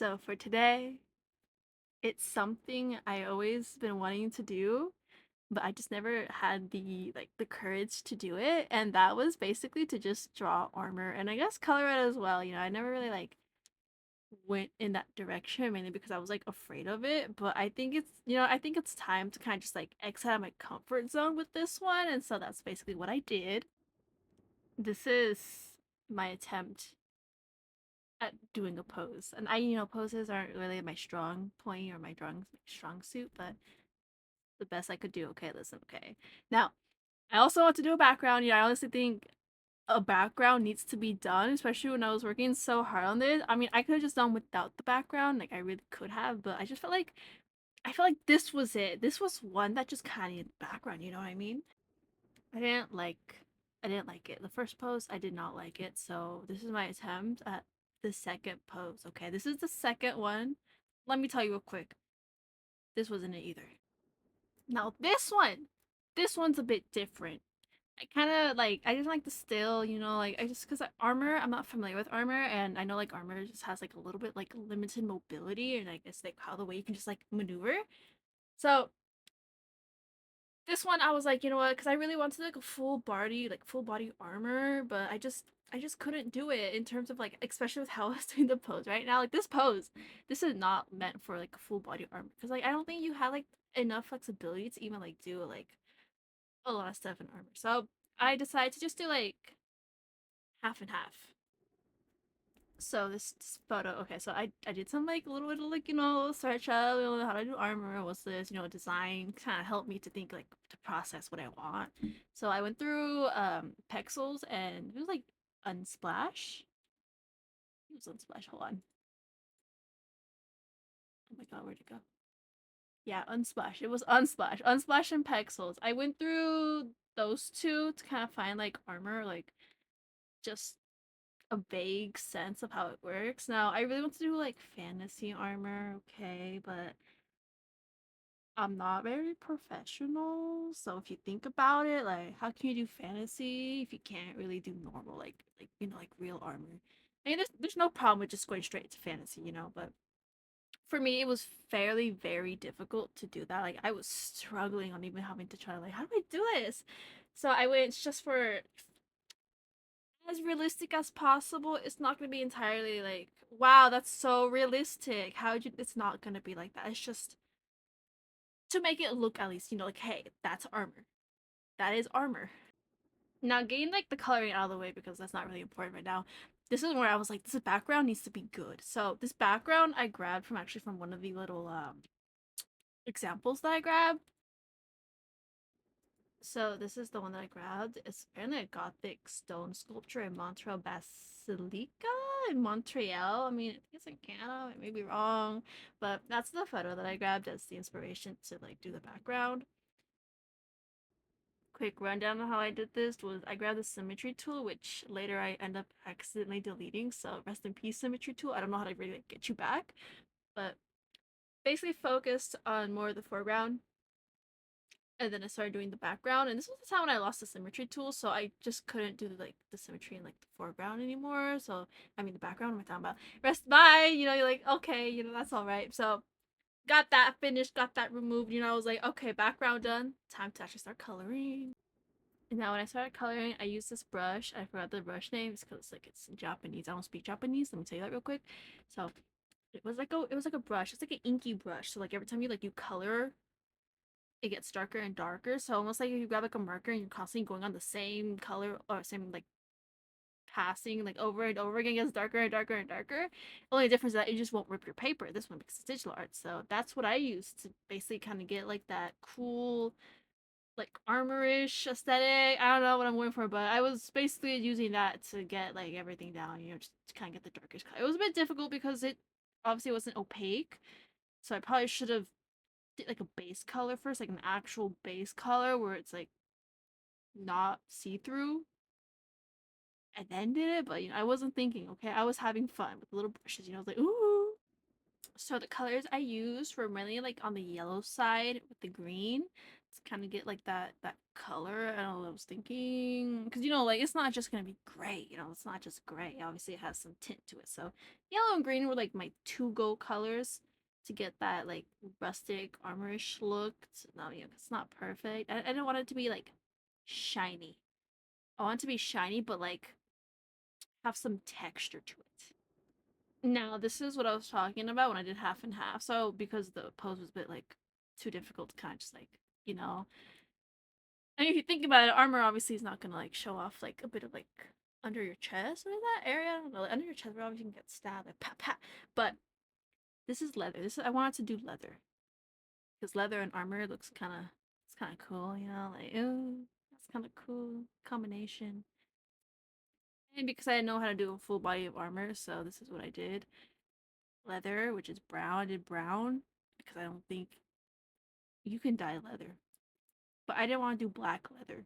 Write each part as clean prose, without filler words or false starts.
So for today, it's something I always been wanting to do, but I just never had the courage to do it, and that was basically to just draw armor and I guess color it as well. I never really went in that direction mainly because I was afraid of it, but I think it's time to kind of just exit out of my comfort zone with this one, and so that's basically what I did. This is my attempt at doing a pose. And poses aren't really my strong point or my strong suit, but the best I could do. Okay, listen, okay. Now, I also want to do a background. I honestly think a background needs to be done, especially when I was working so hard on this. I mean, I could have just done without the background, I really could have, but I felt like this was it. This was one that just kind of needed background, you know what I mean? I didn't like I didn't like it. The first pose, I did not like it. So this is my attempt at the second pose. Okay, this is the second one. Let me tell you real quick. This wasn't it either. Now this one's a bit different. I kind of I didn't like the still, I just because armor, I'm not familiar with armor, and I know armor just has a little bit limited mobility, and I guess how the way you can just maneuver. So this one I was like, you know what? Because I really wanted a full body armor, but I just couldn't do it in terms of especially with how I was doing the pose right now. This pose, this is not meant for a full body armor because I don't think you have enough flexibility to even do a lot of stuff in armor. So I decided to just do half and half. So this photo, okay, so I did some little bit of search up, how to do armor, what's this, design, kind of helped me to think to process what I want. So I went through Pexels, and it was Unsplash. It was Unsplash, hold on. Oh my god, where'd it go? Yeah, Unsplash. It was Unsplash. Unsplash and Pexels. I went through those two to kind of find armor, just a vague sense of how it works. Now, I really want to do fantasy armor, okay, but I'm not very professional. So if you think about it, how can you do fantasy if you can't really do normal real armor? I mean, there's no problem with just going straight to fantasy, but for me it was fairly very difficult to do that. I was struggling on even having to try how do I do this? So I went just for as realistic as possible. It's not going to be entirely wow, that's so realistic. How would you It's not going to be like that. It's just to make it look, at least, hey, that's armor. That is armor. Now, getting the coloring out of the way because that's not really important right now. This is where I was like, this background needs to be good. So this background I grabbed from one of the little examples that I grabbed. So this is the one that I grabbed. It's apparently a Gothic stone sculpture in Montreal Basilica in Montreal. I mean, I think it's in Canada. I may be wrong, but that's the photo that I grabbed as the inspiration to do the background. Quick rundown of how I did this was I grabbed the symmetry tool, which later I end up accidentally deleting. So rest in peace, symmetry tool. I don't know how to really get you back, but basically focused on more of the foreground, and then I started doing the background. And this was the time when I lost the symmetry tool, so I just couldn't do the symmetry in the foreground anymore. So I mean the background. What am I talking about? Rest. Bye. You're like, okay, that's all right. So got that finished, got that removed. I was like, okay, background done. Time to actually start coloring. And now when I started coloring, I used this brush. I forgot the brush name because it's in Japanese. I don't speak Japanese. Let me tell you that real quick. So it was like a brush. It's like an inky brush. So every time you color, it gets darker and darker. So almost like if you grab a marker and you're constantly going on the same color or same passing over and over again, it gets darker and darker and darker. Only difference is that it just won't rip your paper. This one makes digital art. So that's what I use to basically kind of get that cool armorish aesthetic. I don't know what I'm going for, but I was basically using that to get everything down, just to kind of get the darkest color. It was a bit difficult because it obviously wasn't opaque, so I probably should have did a base color first, an actual base color where it's not see-through, and then did it. But I wasn't thinking. Okay, I was having fun with the little brushes. I was like, ooh. So the colors I used were mainly on the yellow side with the green. to kind of get like that color. I don't know what I was thinking, because you know, like it's not just gonna be gray. You know, it's not just gray. Obviously, it has some tint to it. So yellow and green were like my two go colors to get that like rustic armorish look. No, you know, it's not perfect. I didn't want it to be like shiny. I want it to be shiny, but like have some texture to it. Now, this is what I was talking about when I did half and half. So because the pose was a bit like too difficult to kind of just like, you know, I mean, if you think about it, armor obviously is not gonna like show off like a bit of like under your chest or that area. I don't know, like, under your chest, where obviously you can get stabbed, like pat pat. But this is leather. This is I wanted to do leather because leather and armor looks kind of it's kind of cool, you know, like ooh, that's kind of cool combination. And because I know how to do a full body of armor, so this is what I did. Leather, which is brown. I did brown because I don't think you can dye leather. But I didn't want to do black leather.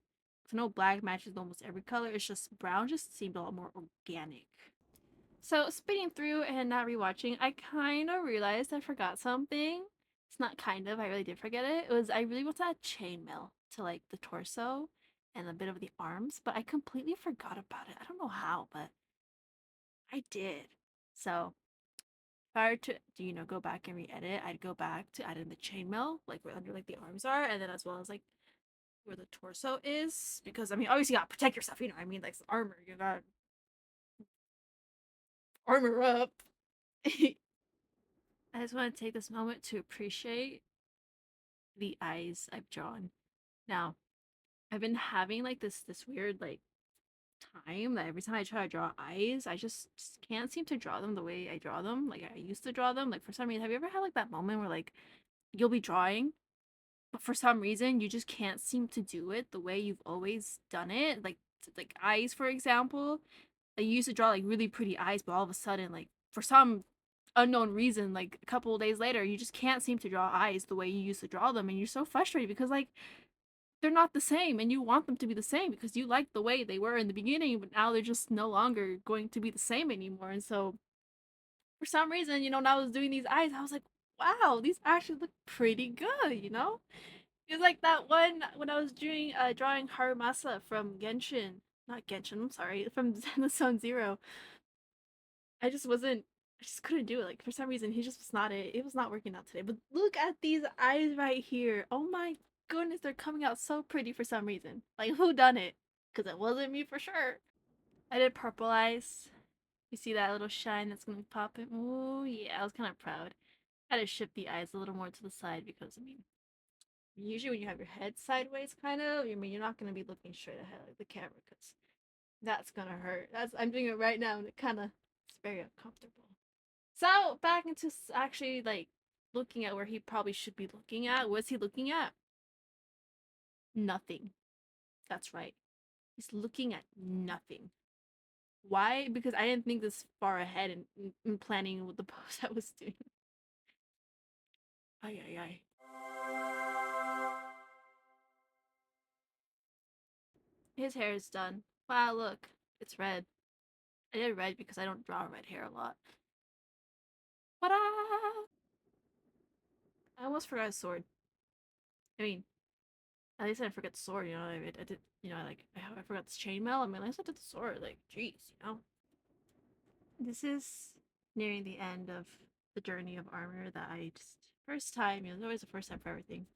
I know black matches almost every color. It's just brown just seemed a lot more organic. So speeding through and not rewatching, I kind of realized I forgot something. It's not kind of, I really did forget it. It was I really wanted to add chainmail to like the torso and a bit of the arms, but I completely forgot about it. I don't know how, but I did. So if I were to do you know go back and re-edit, I'd go back to add in the chainmail, like where under like the arms are, and then as well as like where the torso is, because I mean obviously you gotta protect yourself, you know what I mean, like armor, you gotta armor up. I just want to take this moment to appreciate the eyes I've drawn. Now, I've been having like this weird like time that every time I try to draw eyes, I just can't seem to draw them the way I draw them, like I used to draw them. Like for some reason, have you ever had like that moment where like you'll be drawing, but for some reason you just can't seem to do it the way you've always done it? Like eyes, for example. Like you used to draw like really pretty eyes, but all of a sudden, like for some unknown reason, like a couple of days later, you just can't seem to draw eyes the way you used to draw them, and you're so frustrated because like they're not the same, and you want them to be the same because you like the way they were in the beginning, but now they're just no longer going to be the same anymore. And so, for some reason, you know, when I was doing these eyes, I was like, wow, these actually look pretty good, you know? It's like that one when I was doing drawing Harumasa from Genshin. Not Genshin, I'm sorry, from Zone Zero. I just wasn't I just couldn't do it. Like for some reason he just was not it was not working out today. But look at these eyes right here. Oh my goodness, they're coming out so pretty for some reason. Like who done it? Because it wasn't me for sure. I did purple eyes. You see that little shine that's gonna pop in? Oh yeah, I was kind of proud. I had to shift the eyes a little more to the side because I mean usually when you have your head sideways kind of, I mean you're not gonna be looking straight ahead like the camera because that's gonna hurt. That's I'm doing it right now and it kinda it's very uncomfortable. So back into actually like looking at where he probably should be looking at. What's he looking at? Nothing. That's right. He's looking at nothing. Why? Because I didn't think this far ahead in planning with the pose I was doing. Ay ay ay. His hair is done. Wow, look, it's red. I did red because I don't draw red hair a lot. But I almost forgot his sword. I mean, at least I didn't forget the sword. You know, I did. You know, I forgot the chainmail. I mean, at least I did the sword. Like, jeez, you know. This is nearing the end of the journey of armor that I just first time. You know, it's always the first time for everything.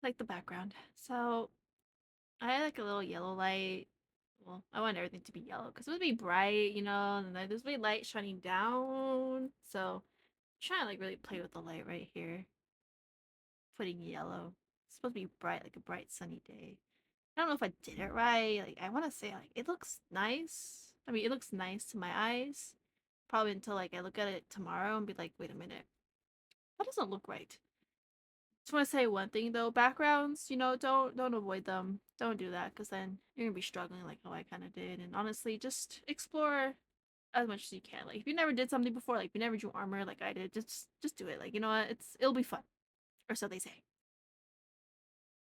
Like the background. So I had like a little yellow light. Well, I want everything to be yellow because it would be bright, you know, and then there's really light shining down. So I'm trying to like really play with the light right here. Putting yellow. It's supposed to be bright, like a bright sunny day. I don't know if I did it right. Like I want to say like it looks nice. I mean, it looks nice to my eyes. Probably until like I look at it tomorrow and be like, wait a minute, that doesn't look right. Just want to say one thing though, backgrounds, you know, don't avoid them. Don't do that because then you're gonna be struggling like how I kind of did. And honestly, just explore as much as you can. Like if you never did something before, like if you never drew armor like I did, just do it. Like you know what, it'll be fun, or so they say.